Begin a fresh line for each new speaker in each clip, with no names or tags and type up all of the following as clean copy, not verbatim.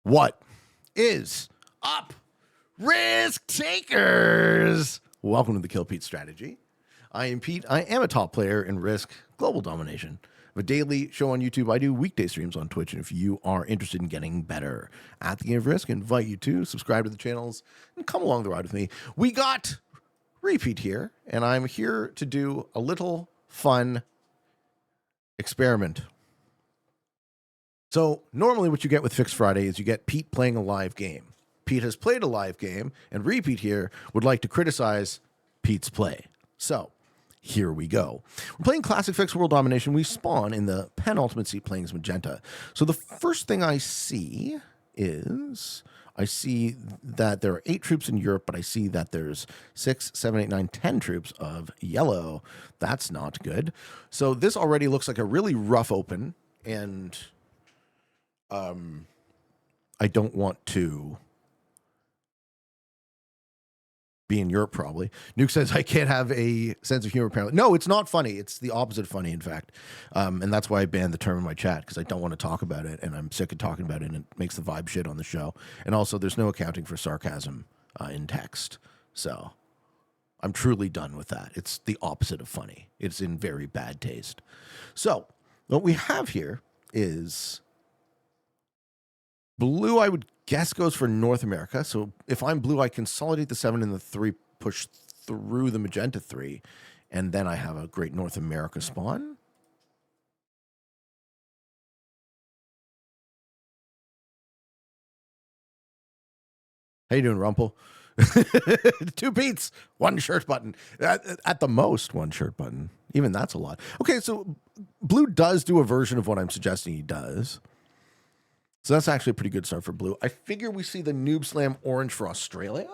What is up, risk takers? Welcome to the Kill Pete strategy. I am Pete. I am a top player in Risk Global Domination. I have a daily show on YouTube. I do weekday streams on Twitch. And if you are interested in getting better at the game of Risk, I invite you to subscribe to the channels and come along the ride with me. We got Repeat here, and I'm here to do a little fun experiment. So normally what you get with Fixed Friday is you get Pete playing a live game. Pete has played a live game, and Repeat here would like to criticize Pete's play. So here we go. We're playing Classic Fixed World Domination. We spawn in the penultimate seat playing as Magenta. So the first thing I see is I see that there are 8 troops in Europe, but I see that there's 6, 7, 8, 9, 10 troops of yellow. That's not good. So this already looks like a really rough open, and I don't want to be in Europe, probably. Nuke says, I can't have a sense of humor, apparently. No, it's not funny. It's the opposite of funny, in fact. And that's why I banned the term in my chat, because I don't want to talk about it, and I'm sick of talking about it, and it makes the vibe shit on the show. And also, there's no accounting for sarcasm in text. So I'm truly done with that. It's the opposite of funny. It's in very bad taste. So what we have here is blue, I would guess, goes for North America. So if I'm blue, I consolidate the 7 and the 3, push through the magenta 3, and then I have a great North America spawn. How you doing, Rumple? 2 Pete's, 1 shirt button. At the most, 1 shirt button. Even that's a lot. Okay, so blue does do a version of what I'm suggesting he does. So that's actually a pretty good start for blue. I figure we see the Noob Slam orange for Australia.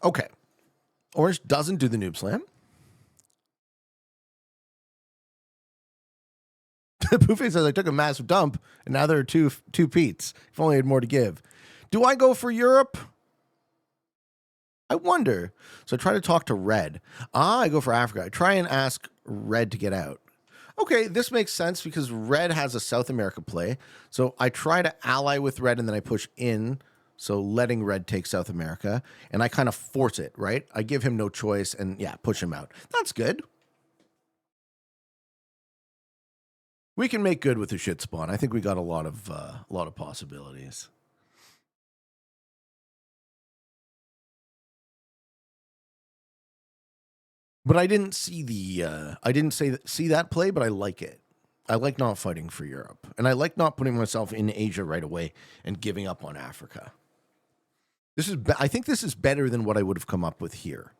Okay. Orange doesn't do the Noob Slam. Poofy says, I took a massive dump, and now there are two Petes. If only I had more to give. Do I go for Europe? I wonder. So I try to talk to Red. I go for Africa. I try and ask Red to get out. Okay, this makes sense because Red has a South America play. So I try to ally with Red, and then I push in. So letting Red take South America, and I kind of force it, right? I give him no choice, and yeah, push him out. That's good. We can make good with the shit spawn. I think we got a lot of possibilities. But I didn't see the see that play, but I like it. I like not fighting for Europe, and I like not putting myself in Asia right away and giving up on Africa. This is I think this is better than what I would have come up with here.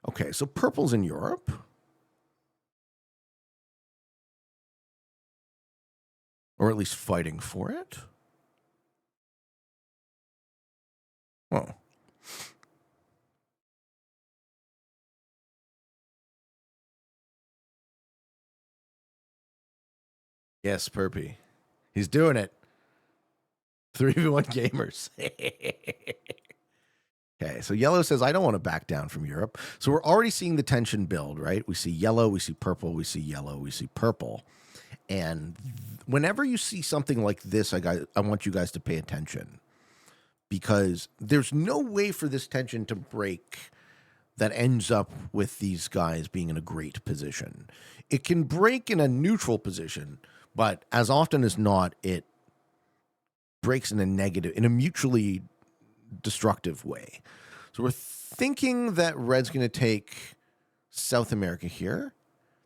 Okay, so purple's in Europe. Or at least fighting for it. Oh. Yes, Perpy. He's doing it. 3v1 gamers. Okay, so yellow says, I don't want to back down from Europe. So we're already seeing the tension build, right? We see yellow, we see purple, we see yellow, we see purple. And whenever you see something like this, I want you guys to pay attention. Because there's no way for this tension to break that ends up with these guys being in a great position. It can break in a neutral position, but as often as not, it breaks in a negative, in a mutually destructive way. So we're thinking that Red's going to take South America here.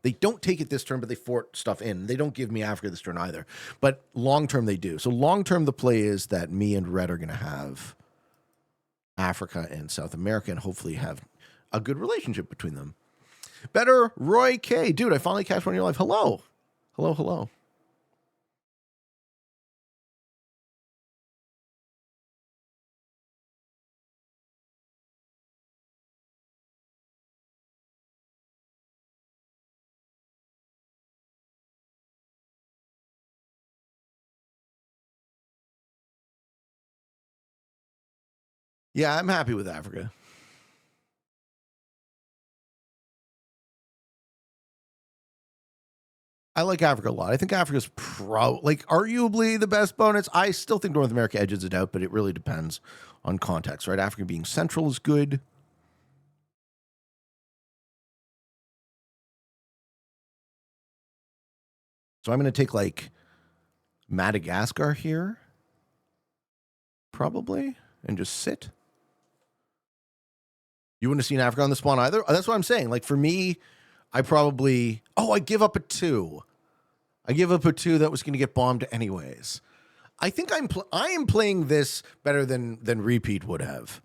They don't take it this turn, but they fort stuff in. They don't give me Africa this turn either. But long-term, they do. So long-term, the play is that me and Red are going to have Africa and South America and hopefully have a good relationship between them. Better Roy K. Dude, I finally catch one in your life. Hello. Hello, hello. Yeah, I'm happy with Africa. I like Africa a lot. I think Africa's arguably the best bonus. I still think North America edges it out, but it really depends on context, right? Africa being central is good. So I'm going to take like Madagascar here, probably, and just sit. You wouldn't have seen Africa on the spawn either? That's what I'm saying. Like for me, I give up a 2. I give up a 2 that was going to get bombed anyways. I think I am playing this better than Repeat would have.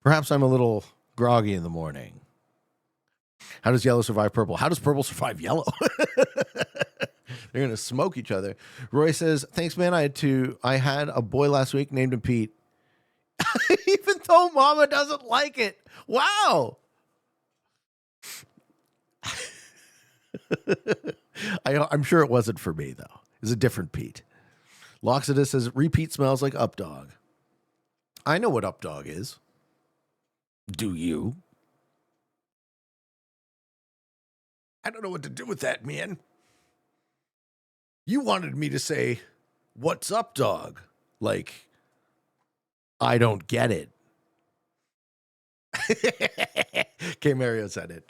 Perhaps I'm a little groggy in the morning. How does yellow survive purple? How does purple survive yellow? They're going to smoke each other. Roy says, thanks, man. I had a boy last week named him Pete. Even though mama doesn't like it. Wow. I'm sure it wasn't for me, though. It's a different Pete. Loxodus says, Repeat smells like Updog. I know what Updog is. Do you? I don't know what to do with that, man. You wanted me to say, what's up, dog? Like, I don't get it. K. Mario said it.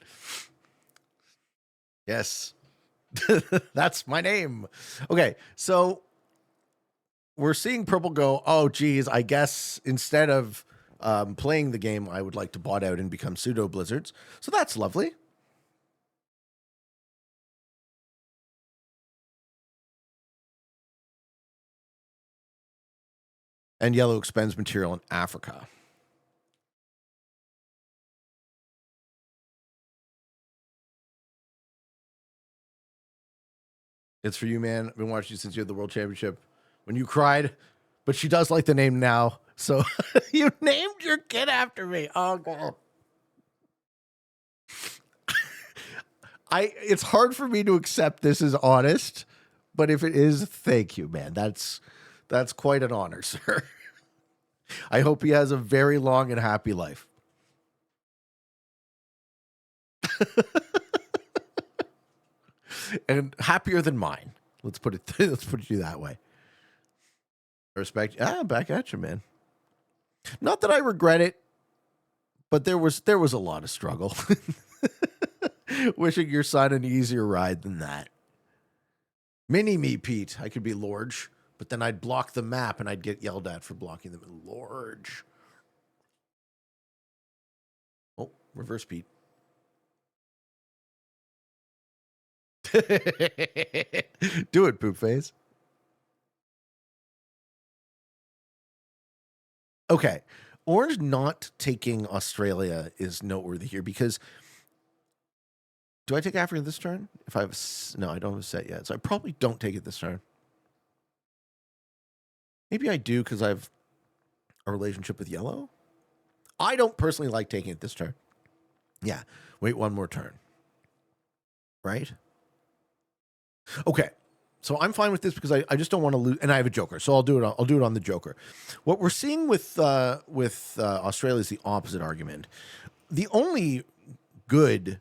Yes. That's my name. Okay, so we're seeing purple go, oh, geez, I guess instead of playing the game, I would like to bot out and become pseudo blizzards. So that's lovely. And yellow expends material in Africa. It's for you, man. I've been watching you since you had the World Championship. When you cried, but she does like the name now. So you named your kid after me. Oh, God. It's hard for me to accept this as honest, but if it is, thank you, man. That's quite an honor, sir. I hope he has a very long and happy life. And happier than mine. Let's put it that way. Respect. Back at you, man. Not that I regret it, but there was a lot of struggle. Wishing your son an easier ride than that. Mini me, Pete. I could be Lorge, but then I'd block the map and I'd get yelled at for blocking them in Lorge. Oh, reverse Pete. Do it, poop face. Okay. Orange not taking Australia is noteworthy here because do I take Africa this turn? No, I don't have a set yet. So I probably don't take it this turn. Maybe I do because I have a relationship with yellow. I don't personally like taking it this turn. Yeah. Wait one more turn. Right? Okay. So I'm fine with this because I just don't want to lose, and I have a joker, so I'll do it on the joker. What we're seeing with Australia is the opposite argument. The only good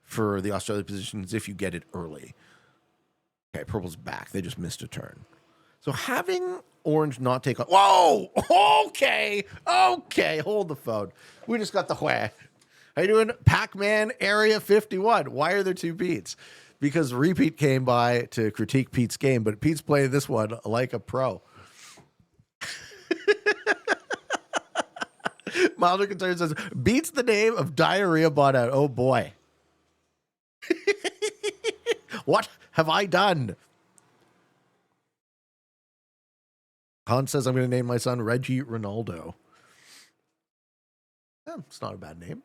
for the Australia position is if you get it early. Okay, purple's back. They just missed a turn. So having orange not take on. Whoa! Okay, hold the phone. We just got the whack. How you doing, Pac-Man Area 51? Why are there two Pete's? Because Repeat came by to critique Pete's game, but Pete's playing this one like a pro. Milder Concern says, beats the name of diarrhea bought out. Oh, boy. What have I done? Hans says, I'm going to name my son Reggie Ronaldo. It's not a bad name.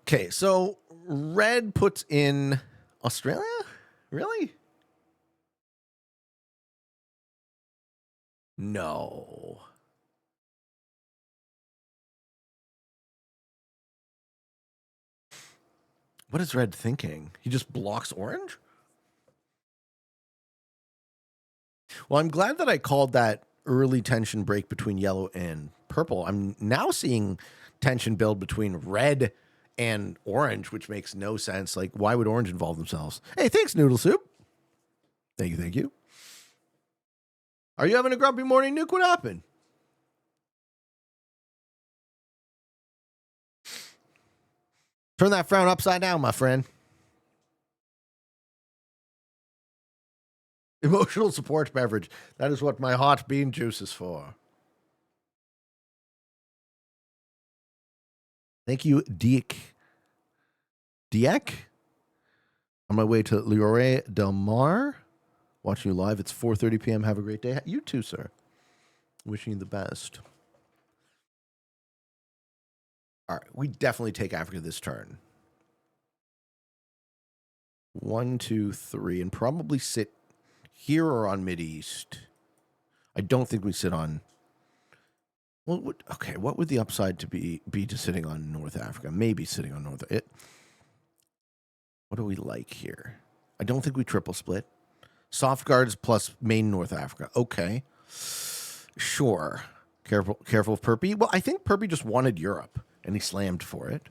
Okay, so red puts in Australia? Really? No. What is red thinking? He just blocks orange? Well, I'm glad that I called that early tension break between yellow and purple. I'm now seeing tension build between red and orange, which makes no sense. Like, why would orange involve themselves? Hey, thanks, Noodle Soup. Thank you, thank you. Are you having a grumpy morning, Nuke? What happened? Turn that frown upside down, my friend. Emotional support beverage. That is what my hot bean juice is for. Thank you, Diek. Diek? On my way to Liore Del Mar. Watching you live. It's 4:30 p.m. Have a great day. You too, sir. Wishing you the best. All right. We definitely take Africa this turn. 1, 2, 3. And probably sit here or on Mideast. I don't think we sit on... Well, what would the upside to be to sitting on North Africa? Maybe sitting on North... What do we like here? I don't think we triple split. Soft guards plus main North Africa. Okay. Sure. Careful of Perpy. Well, I think Perpy just wanted Europe, and he slammed for it.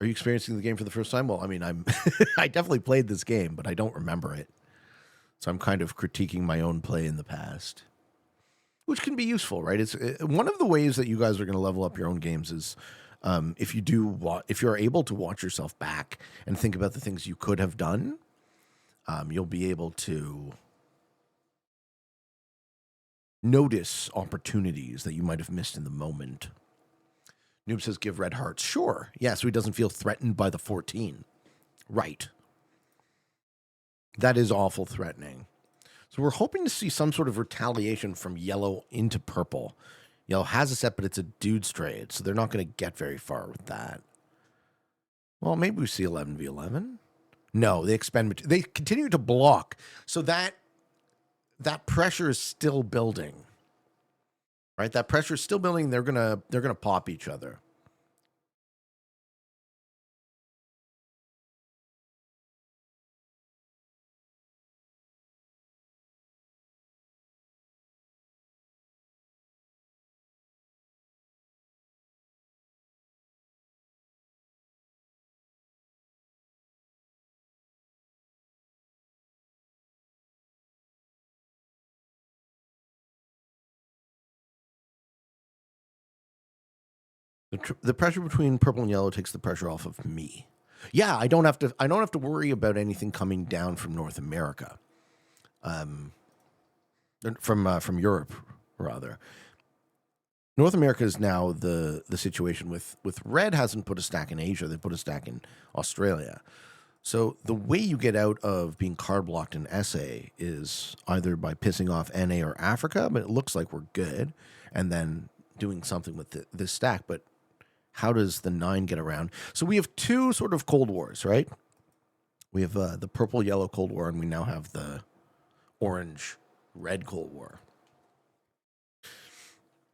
Are you experiencing the game for the first time? Well, I mean, I definitely played this game, but I don't remember it. So I'm kind of critiquing my own play in the past, which can be useful, right? It's one of the ways that you guys are going to level up your own games is if you're able to watch yourself back and think about the things you could have done, you'll be able to notice opportunities that you might have missed in the moment. Noob says give red hearts. Sure. Yeah, so he doesn't feel threatened by the 14. Right. That is awful threatening. So we're hoping to see some sort of retaliation from yellow into purple. Yellow has a set, but it's a dude's trade, so they're not going to get very far with that. Well, maybe we see 11v11. No, they continue to block. So that pressure is still building. Right? That pressure is still building. They're gonna pop each other. The pressure between purple and yellow takes the pressure off of me. Yeah, I don't have to worry about anything coming down from North America, from Europe rather. North America is now the situation with red hasn't put a stack in Asia. They put a stack in Australia. So the way you get out of being card blocked in SA is either by pissing off NA or Africa, but it looks like we're good, and then doing something with this stack. But how does the 9 get around? So we have two sort of Cold Wars, right? We have the purple-yellow Cold War, and we now have the orange-red Cold War.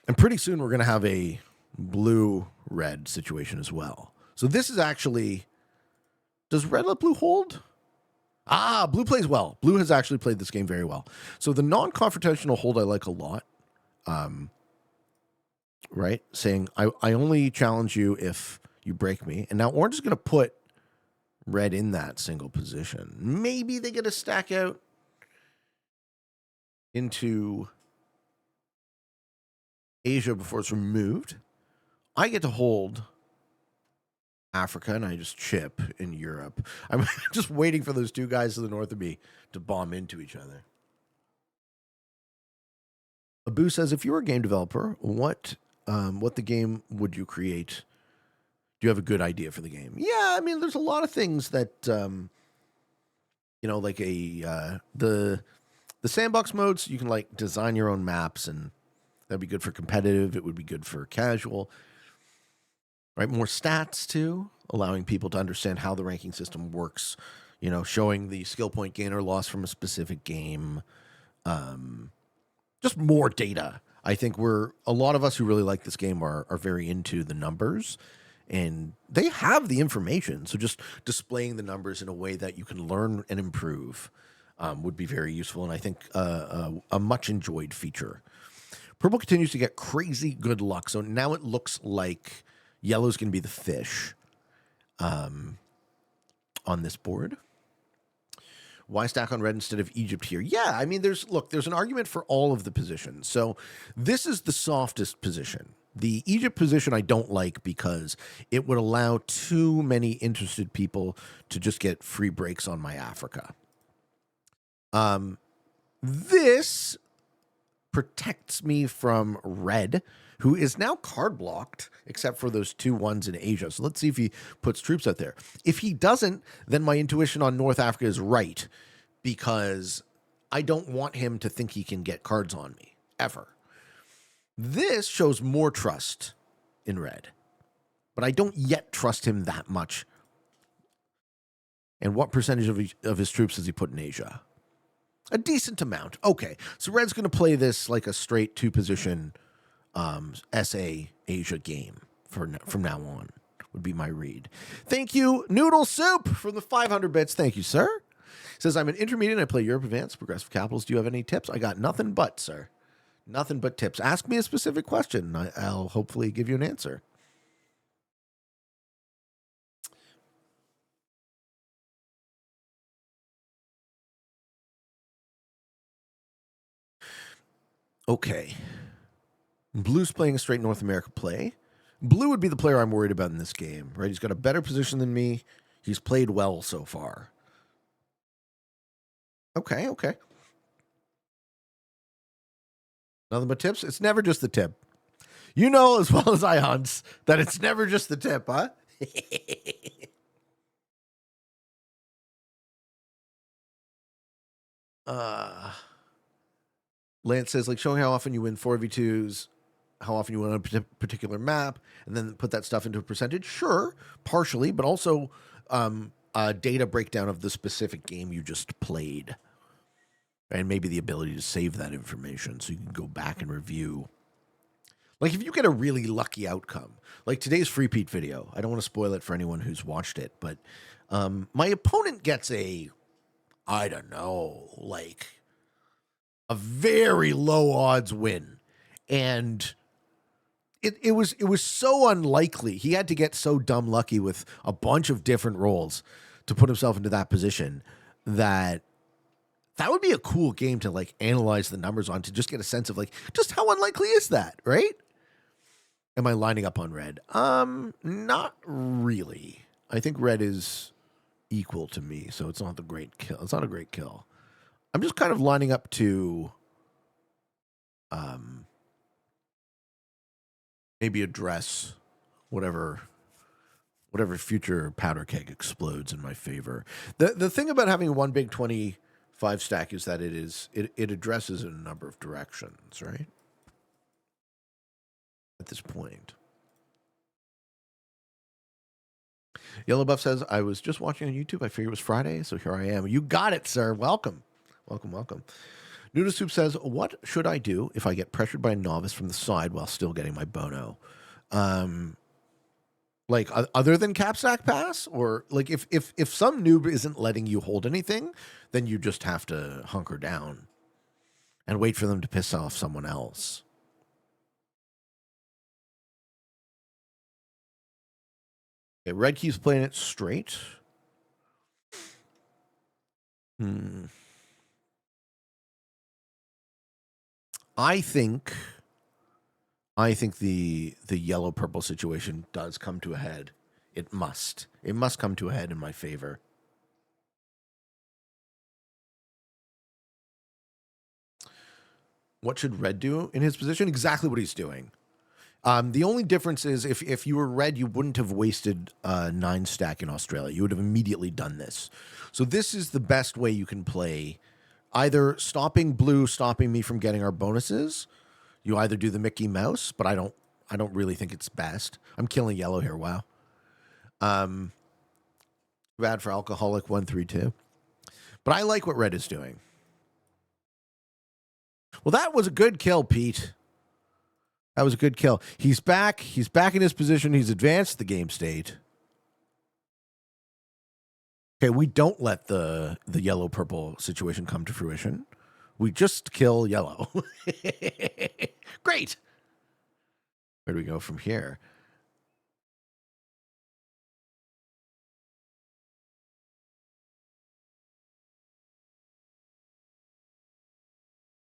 And pretty soon we're going to have a blue-red situation as well. So this is actually... Does red let blue hold? Ah, blue plays well. Blue has actually played this game very well. So the non-confrontational hold I like a lot. Right? Saying, I only challenge you if you break me. And now orange is going to put red in that single position. Maybe they get a stack out into Asia before it's removed. I get to hold Africa, and I just chip in Europe. I'm just waiting for those two guys to the north of me to bomb into each other. Abu says, if you were a game developer, what the game would you create? Do you have a good idea for the game? Yeah, I mean, there's a lot of things that, like the sandbox modes, you can like design your own maps, and that'd be good for competitive. It would be good for casual. Right, more stats too, allowing people to understand how the ranking system works. Showing the skill point gain or loss from a specific game. Just more data. I think a lot of us who really like this game are very into the numbers, and they have the information. So just displaying the numbers in a way that you can learn and improve would be very useful, and I think a much enjoyed feature. Purple continues to get crazy good luck. So now it looks like yellow's going to be the fish on this board. Why stack on red instead of Egypt here? Yeah, I mean, there's an argument for all of the positions. So this is the softest position. The Egypt position I don't like because it would allow too many interested people to just get free breaks on my Africa. This protects me from red, who is now card blocked, except for those 2 ones in Asia. So let's see if he puts troops out there. If he doesn't, then my intuition on North Africa is right, because I don't want him to think he can get cards on me, ever. This shows more trust in red, but I don't yet trust him that much. And what percentage of his troops does he put in Asia? A decent amount. Okay, so red's going to play this like a straight 2-position SA Asia game from now on, would be my read. Thank you, Noodle Soup, from the 500 bits. Thank you, sir. Says, I'm an intermediate. I play Europe Advanced, Progressive Capitals. Do you have any tips? I got nothing but, sir. Nothing but tips. Ask me a specific question. I'll hopefully give you an answer. Okay. Blue's playing a straight North America play. Blue would be the player I'm worried about in this game, right? He's got a better position than me. He's played well so far. Okay. Nothing but tips? It's never just the tip. You know as well as I, Hans, that it's never just the tip, huh? Lance says, like, showing how often you win 4v2s, how often you win on a particular map, and then put that stuff into a percentage. Sure, partially, but also a data breakdown of the specific game you just played. And maybe the ability to save that information so you can go back and review. Like, if you get a really lucky outcome, like today's Free Pete video, I don't want to spoil it for anyone who's watched it, but my opponent gets a very low odds win. And it was so unlikely. He had to get so dumb lucky with a bunch of different rolls to put himself into that position that would be a cool game to like analyze the numbers on, to just get a sense of like just how unlikely is that, right? Am I lining up on red? Not really. I think red is equal to me, so it's not the great kill. It's not a great kill. I'm just kind of lining up to maybe address whatever future powder keg explodes in my favor. The thing about having one big 25 stack is that it addresses in a number of directions, right? At this point. Yellow Buff says, I was just watching on YouTube. I figured it was Friday, so here I am. You got it, sir. Welcome. Welcome. Noodle Soup says, what should I do if I get pressured by a novice from the side while still getting my bono? Like, other than Capsack Pass? Or, like, if some noob isn't letting you hold anything, then you just have to hunker down and wait for them to piss off someone else. Okay, red keeps playing it straight. I think the yellow purple situation does come to a head. It must come to a head in my favor. What should red do in his position? Exactly what he's doing. The only difference is if you were red, you wouldn't have wasted 9 stack in Australia. You would have immediately done this. So this is the best way you can play. Either stopping blue, stopping me from getting our bonuses. You either do the Mickey Mouse, but I don't really think it's best. I'm killing yellow here. Wow. Bad for alcoholic 132. But I like what red is doing. Well, that was a good kill, Pete. That was a good kill. He's back. He's back in his position. He's advanced the game state. Okay, we don't let the yellow-purple situation come to fruition. We just kill yellow. Great. Where do we go from here?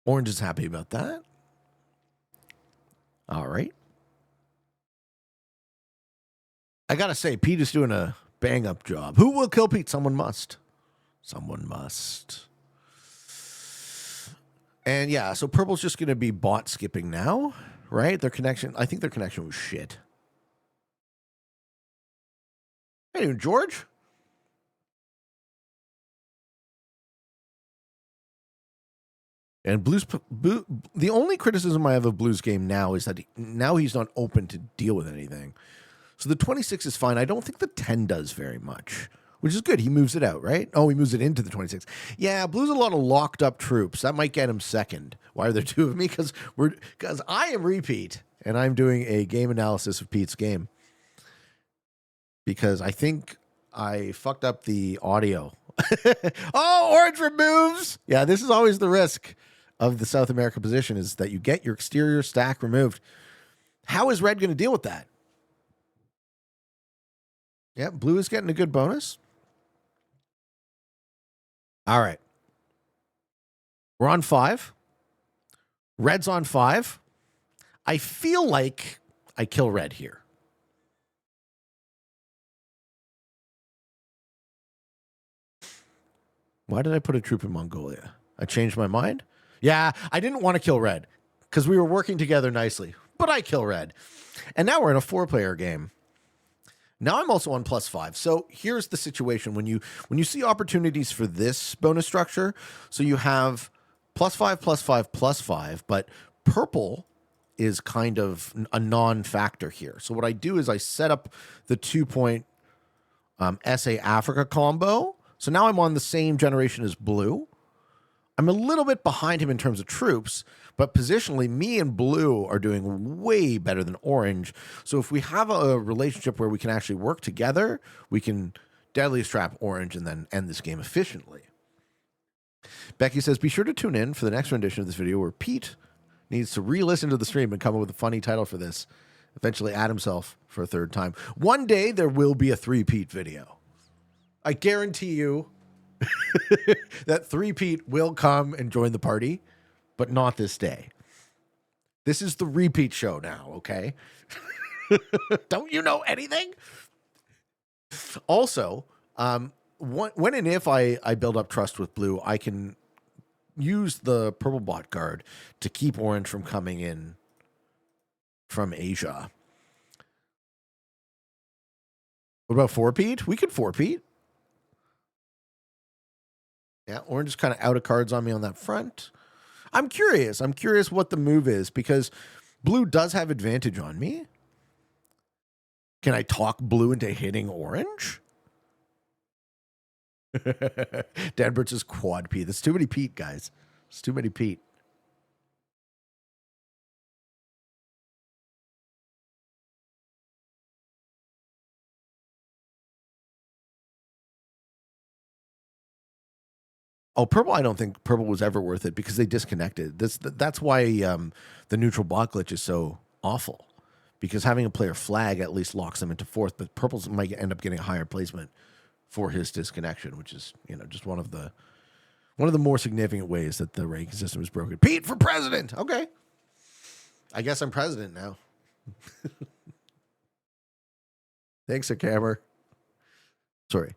Orange is happy about that. All right. I got to say, Pete is doing a bang-up job. Who will kill Pete? Someone must. Someone must. And yeah, so purple's just going to be bot skipping now, right? Their connection, I think their connection was shit. Hey, George? And the only criticism I have of Blue's game now is that now he's not open to deal with anything. So the 26 is fine. I don't think the 10 does very much, which is good. He moves it out, right? Oh, he moves it into the 26. Yeah, Blue's a lot of locked up troops. That might get him second. Why are there two of me? Because I am Repeat, and I'm doing a game analysis of Pete's game. Because I think I fucked up the audio. Oh, orange removes. Yeah, this is always the risk of the South America position, is that you get your exterior stack removed. How is red going to deal with that? Yeah, blue is getting a good bonus. All right. We're on 5. Red's on 5. I feel like I kill red here. Why did I put a troop in Mongolia? I changed my mind? Yeah, I didn't want to kill red because we were working together nicely, but I kill red. And now we're in a 4-player game. Now I'm also on +5. So here's the situation when you see opportunities for this bonus structure. So you have +5, +5, +5, but purple is kind of a non-factor here. So what I do is I set up the 2-point SA Africa combo. So now I'm on the same generation as blue. I'm a little bit behind him in terms of troops, but positionally, me and blue are doing way better than orange. So if we have a relationship where we can actually work together, we can deadly strap orange and then end this game efficiently. Becky says, be sure to tune in for the next rendition of this video where Pete needs to re-listen to the stream and come up with a funny title for this. Eventually add himself for a third time. One day there will be a 3-Pete video. I guarantee you that 3-Pete will come and join the party, but not this day. This is the repeat show now, okay? Don't you know anything? Also, when and if I build up trust with blue, I can use the purple bot guard to keep orange from coming in from Asia. What about 4-Pete? We could 4-Pete. Yeah, orange is kind of out of cards on me on that front. I'm curious. I'm curious what the move is because blue does have advantage on me. Can I talk blue into hitting orange? Danbert is quad Pete. That's too many Pete, guys. It's too many Pete. Oh, purple, I don't think purple was ever worth it because they disconnected. That's why the neutral bot glitch is so awful. Because having a player flag at least locks them into 4th, but purple's might end up getting a higher placement for his disconnection, which is, just one of the more significant ways that the ranking system is broken. Pete for president. Okay. I guess I'm president now. Thanks, Sir Cammer. Sorry.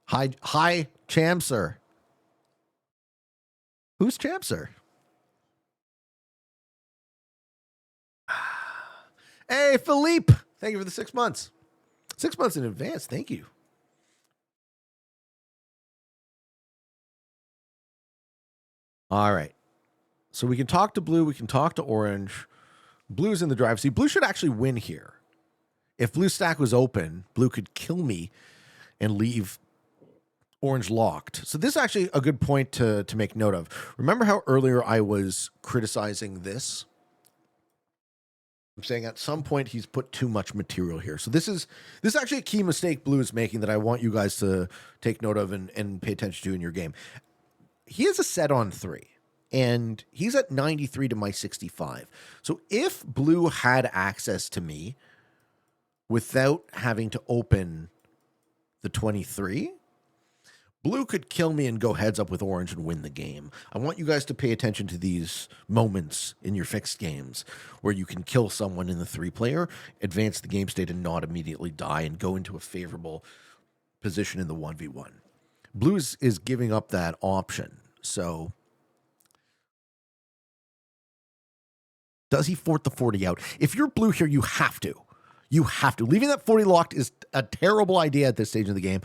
Hi, Champ-Sir. Who's Champ-Sir? Hey, Philippe. Thank you for the 6 months. 6 months in advance. Thank you. All right. So we can talk to blue. We can talk to orange. Blue's in the drive. See, blue should actually win here. If blue stack was open, blue could kill me and leave orange locked. So this is actually a good point to make note of. Remember how earlier I was criticizing this? I'm saying at some point he's put too much material here. So this is actually a key mistake blue is making that I want you guys to take note of and pay attention to in your game. He has a set on 3. And he's at 93 to my 65. So if blue had access to me without having to open the 23, blue could kill me and go heads up with orange and win the game. I want you guys to pay attention to these moments in your fixed games where you can kill someone in the 3-player, advance the game state and not immediately die, and go into a favorable position in the 1v1. Blue is giving up that option. So does he fort the 40 out? If you're blue here, you have to. You have to. Leaving that 40 locked is a terrible idea at this stage of the game.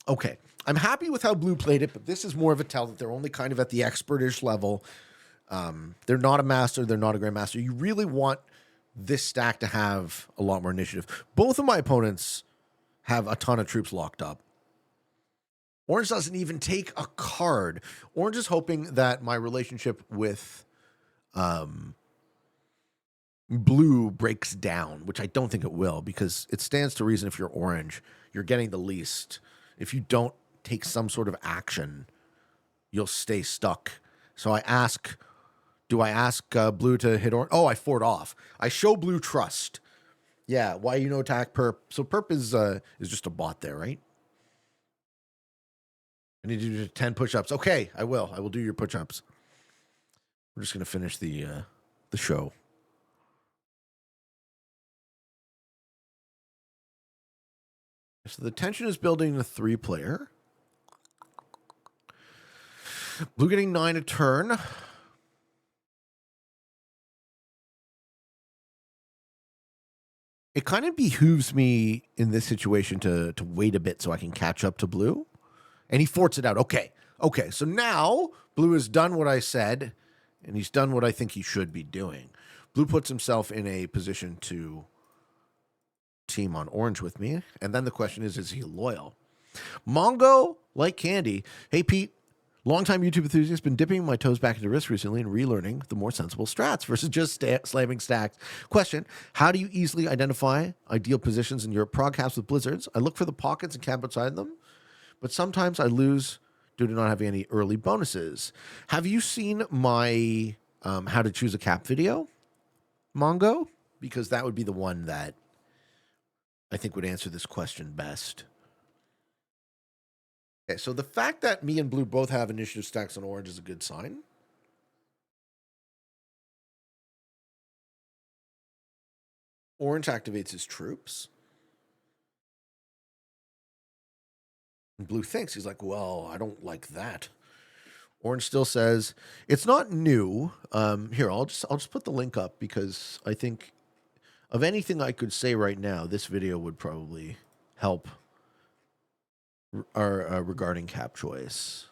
Okay. I'm happy with how blue played it, but this is more of a tell that they're only kind of at the expertish level. They're not a master. They're not a grandmaster. You really want this stack to have a lot more initiative. Both of my opponents have a ton of troops locked up. Orange doesn't even take a card. Orange is hoping that my relationship with blue breaks down, which I don't think it will, because it stands to reason if you're orange, you're getting the least. If you don't take some sort of action, you'll stay stuck. So I ask, do I ask blue to hit orange? Oh, I fort off. I show blue trust. Yeah, why you no attack perp? So perp is just a bot there, right? I need to do 10 push-ups. Okay, I will. I will do your push-ups. We're just going to finish the show. So the tension is building the 3-player. Blue getting 9 a turn. It kind of behooves me in this situation to wait a bit so I can catch up to blue. And he forts it out. Okay. So now blue has done what I said, and he's done what I think he should be doing. Blue puts himself in a position to team on orange with me. And then the question is he loyal? Mongo, like candy. Hey, Pete, longtime YouTube enthusiast, been dipping my toes back into Risk recently and relearning the more sensible strats versus just slamming stacks. Question, how do you easily identify ideal positions in your prog caps with blizzards? I look for the pockets and camp outside them, but sometimes I lose due to not having any early bonuses. Have you seen my how to choose a cap video, Mongo? Because that would be the one that I think would answer this question best. Okay, so the fact that me and blue both have initiative stacks on orange is a good sign. Orange activates his troops. And blue thinks, he's like, well, I don't like that. Orange still says, it's not new. Here, I'll just put the link up because I think of anything I could say right now, this video would probably help regarding cap choice.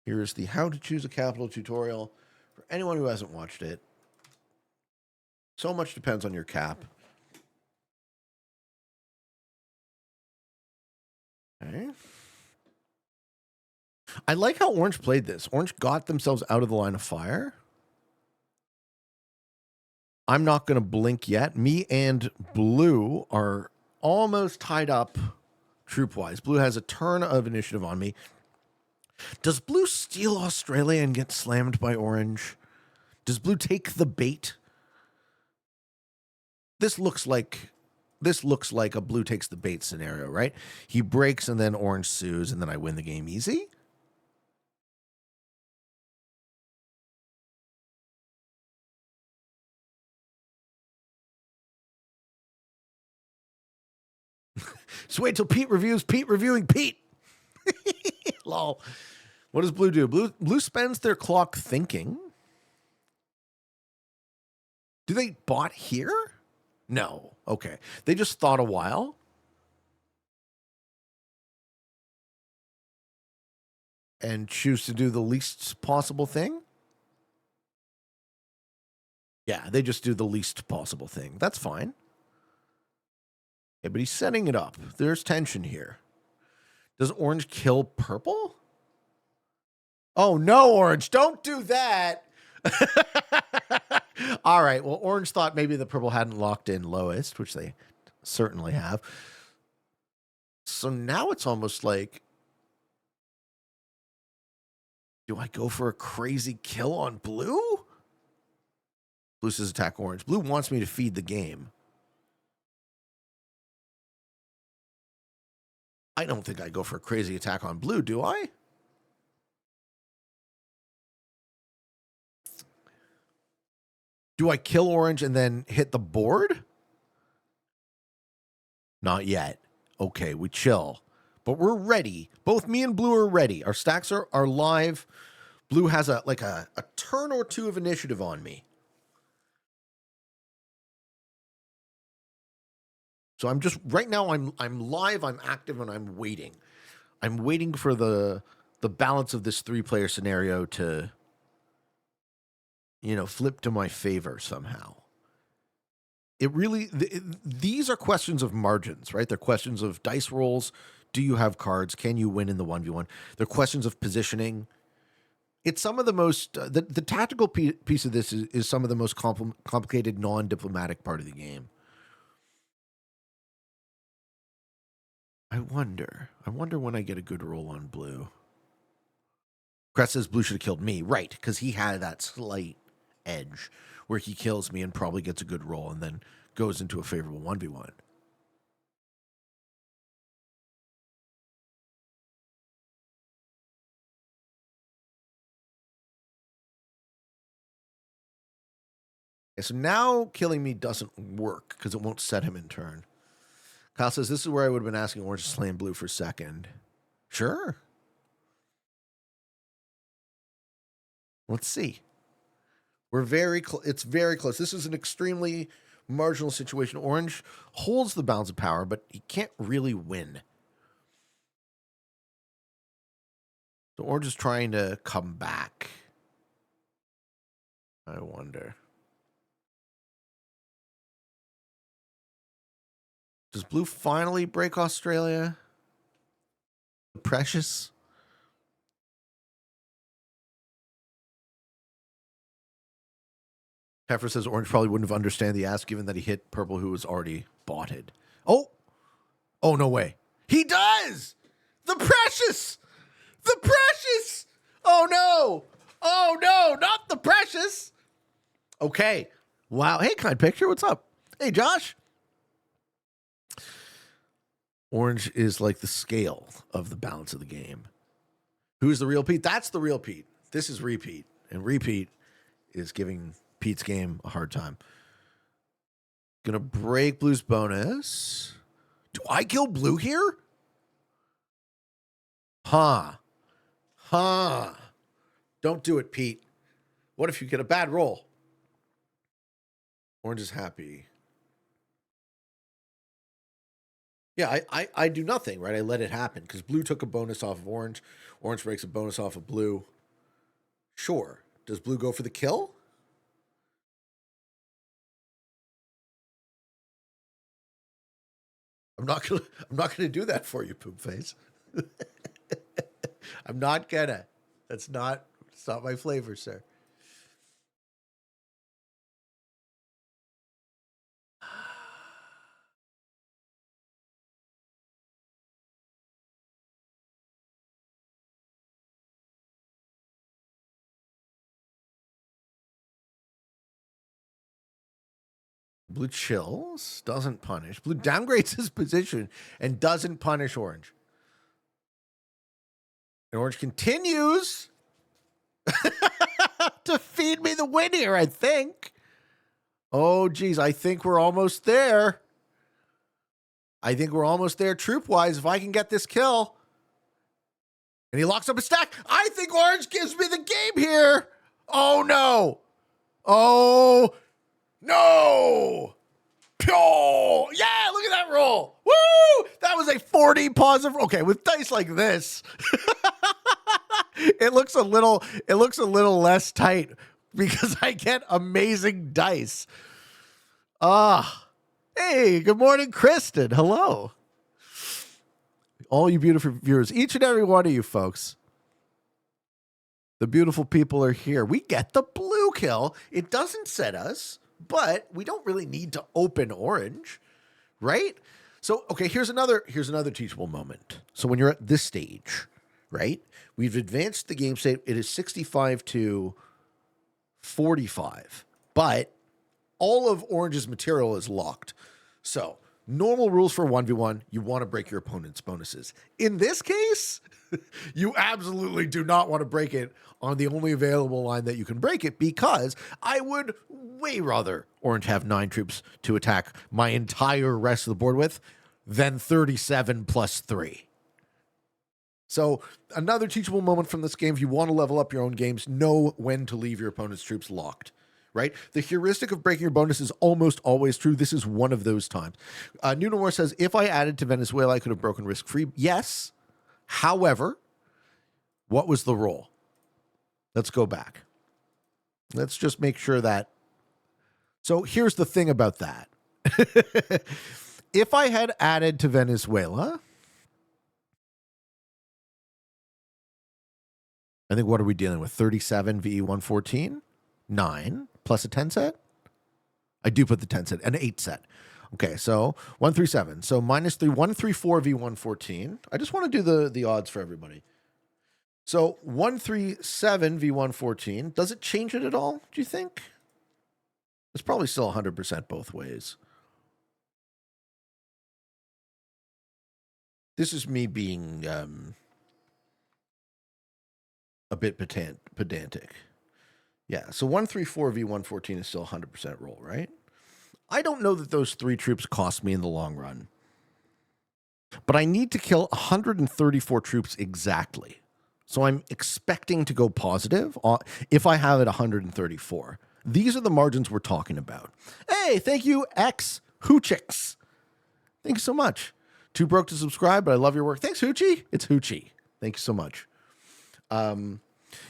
Here's the how to choose a capital tutorial for anyone who hasn't watched it. So much depends on your cap. Okay. I like how orange played this. Orange got themselves out of the line of fire. I'm not going to blink yet. Me and blue are almost tied up troop-wise. Blue has a turn of initiative on me. Does blue steal Australia and get slammed by orange? Does blue take the bait? This looks like a blue takes the bait scenario, right? He breaks and then orange sues and then I win the game easy. So wait till Pete reviews Pete reviewing Pete. Lol. What does blue do? Blue spends their clock thinking. Do they bot here? No. Okay. They just thought a while. And choose to do the least possible thing? Yeah, they just do the least possible thing. That's fine. Okay, but he's setting it up. There's tension here. Does orange kill purple? Oh, no, orange. Don't do that. All right. Well, orange thought maybe the purple hadn't locked in lowest, which they certainly have. So now it's almost like Do I go for a crazy kill on blue? Blue says attack orange. Blue wants me to feed the game. I don't think I go for a crazy attack on blue, do I? Do I kill orange and then hit the board? Not yet. Okay, we chill. But we're ready. Both me and blue are ready. Our stacks are live. Blue has a turn or two of initiative on me. So I'm just right now I'm live, I'm active, and I'm waiting. I'm waiting for the balance of this 3-player scenario to flip to my favor somehow. It really these are questions of margins, right? They're questions of dice rolls. Do you have cards? Can you win in the 1v1? They're questions of positioning. It's some of the most the tactical piece of this is some of the most complicated non-diplomatic part of the game. I wonder when I get a good roll on blue. Crest says blue should have killed me. Right, because he had that slight edge where he kills me and probably gets a good roll and then goes into a favorable 1v1. Okay, so now killing me doesn't work because it won't set him in turn. Kyle says, this is where I would have been asking orange to slam blue for second. Sure. Let's see. We're very close. It's very close. This is an extremely marginal situation. Orange holds the balance of power, but he can't really win. So orange is trying to come back. I wonder. Does blue finally break Australia? Precious? Heifer says orange probably wouldn't have understand the ask given that he hit purple who was already botted. Oh, no way. He does! The precious! The precious! Oh no, not the precious! Okay. Wow. Hey, kind picture. What's up? Hey, Josh. Orange is like the scale of the balance of the game. Who's the real Pete? That's the real Pete. This is Repeat. And Repeat is giving Pete's game a hard time. Gonna break blue's bonus. Do I kill blue here? Huh. Don't do it, Pete. What if you get a bad roll? Orange is happy. Yeah, I do nothing, right? I let it happen because blue took a bonus off of orange. Orange breaks a bonus off of blue. Sure. Does blue go for the kill? I'm not gonna do that for you, poop face. I'm not gonna. It's not my flavor, sir. Blue chills, doesn't punish. Blue downgrades his position and doesn't punish orange. And orange continues to feed me the win here, I think. Oh, geez, I think we're almost there. Troop-wise, if I can get this kill. And he locks up a stack. I think orange gives me the game here. Oh, no. Oh, no. Pure. Yeah, look at that roll. Woo! That was a 40 positive. Okay, with dice like this, it looks a little less tight because I get amazing dice. Hey, good morning, Kristen. Hello. All you beautiful viewers, each and every one of you folks. The beautiful people are here. We get the blue kill. It doesn't set us, but we don't really need to open orange, right? So, okay, here's another teachable moment. So when you're at this stage, right? We've advanced the game state. It is 65 to 45, but all of Orange's material is locked. So normal rules for 1v1, you want to break your opponent's bonuses. In this case, you absolutely do not want to break it on the only available line that you can break it, because I would way rather Orange have 9 troops to attack my entire rest of the board with than 37 plus 3. So another teachable moment from this game: if you want to level up your own games, know when to leave your opponent's troops locked, right? The heuristic of breaking your bonus is almost always true. This is one of those times. Nunamore says, if I added to Venezuela, I could have broken risk-free. Yes. However, what was the roll? Let's go back. Let's just make sure that... So here's the thing about that. If I had added to Venezuela... I think, what are we dealing with? 37 VE 114? 9 plus a 10 set? I do put the 10 set, an 8 set. Okay, so 137. So minus 3, 134 V 114. I just want to do the odds for everybody. So 137 V 114. Does it change it at all, do you think? It's probably still 100% both ways. This is me being a bit pedantic. Yeah, so 134 V 114 is still 100% roll, right? I don't know that those 3 troops cost me in the long run. But I need to kill 134 troops exactly. So I'm expecting to go positive if I have it 134. These are the margins we're talking about. Hey, thank you, X Hoochix. Thank you so much. Too broke to subscribe, but I love your work. Thanks, Hoochie. It's Hoochie. Thank you so much.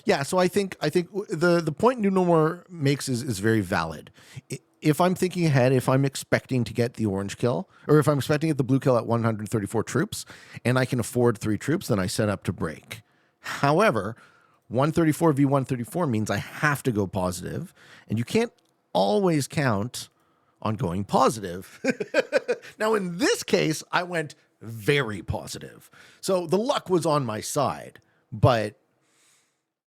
Yeah, so I think the point Nunamore makes is very valid. If I'm thinking ahead, if I'm expecting to get the orange kill, or if I'm expecting to get the blue kill at 134 troops, and I can afford 3 troops, then I set up to break. However, 134 v 134 means I have to go positive, and you can't always count on going positive. Now, in this case, I went very positive. So the luck was on my side, but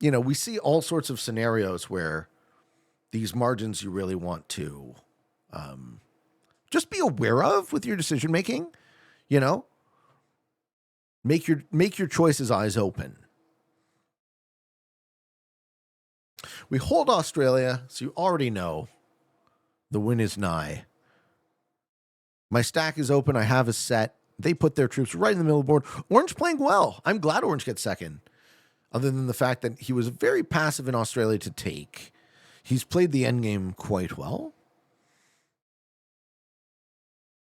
you know, we see all sorts of scenarios where these margins you really want to just be aware of with your decision making. You know, make your choices eyes open. We hold Australia, so you already know the win is nigh. My stack is open. I have a set. They put their troops right in the middle of the board. Orange playing well. I'm glad Orange gets second. Other than the fact that he was very passive in Australia to take. He's played the endgame quite well.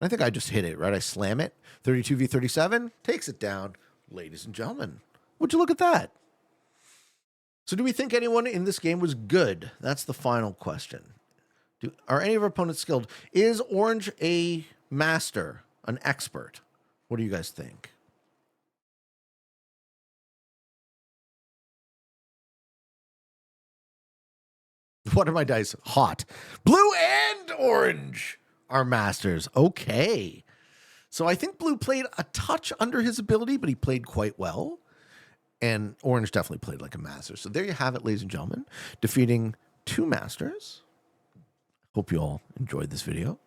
I think I just hit it, right? I slam it. 32 v 37. Takes it down. Ladies and gentlemen, would you look at that? So do we think anyone in this game was good? That's the final question. Are any of our opponents skilled? Is Orange a master, an expert? What do you guys think? What are my dice? Hot. Blue and orange are masters. Okay. So I think blue played a touch under his ability, but he played quite well. And orange definitely played like a master. So there you have it, ladies and gentlemen. Defeating 2 masters. Hope you all enjoyed this video.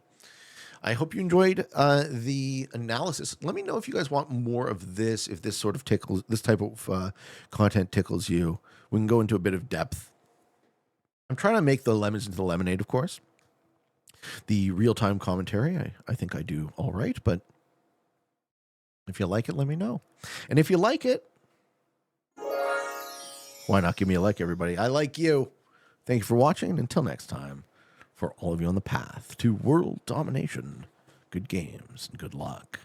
I hope you enjoyed the analysis. Let me know if you guys want more of this, if this sort of tickles, this type of content tickles you. We can go into a bit of depth. I'm trying to make the lemons into the lemonade, of course. The real-time commentary, I think I do all right, but if you like it, let me know. And if you like it, why not give me a like, everybody? I like you. Thank you for watching, and until next time, for all of you on the path to world domination, good games and good luck.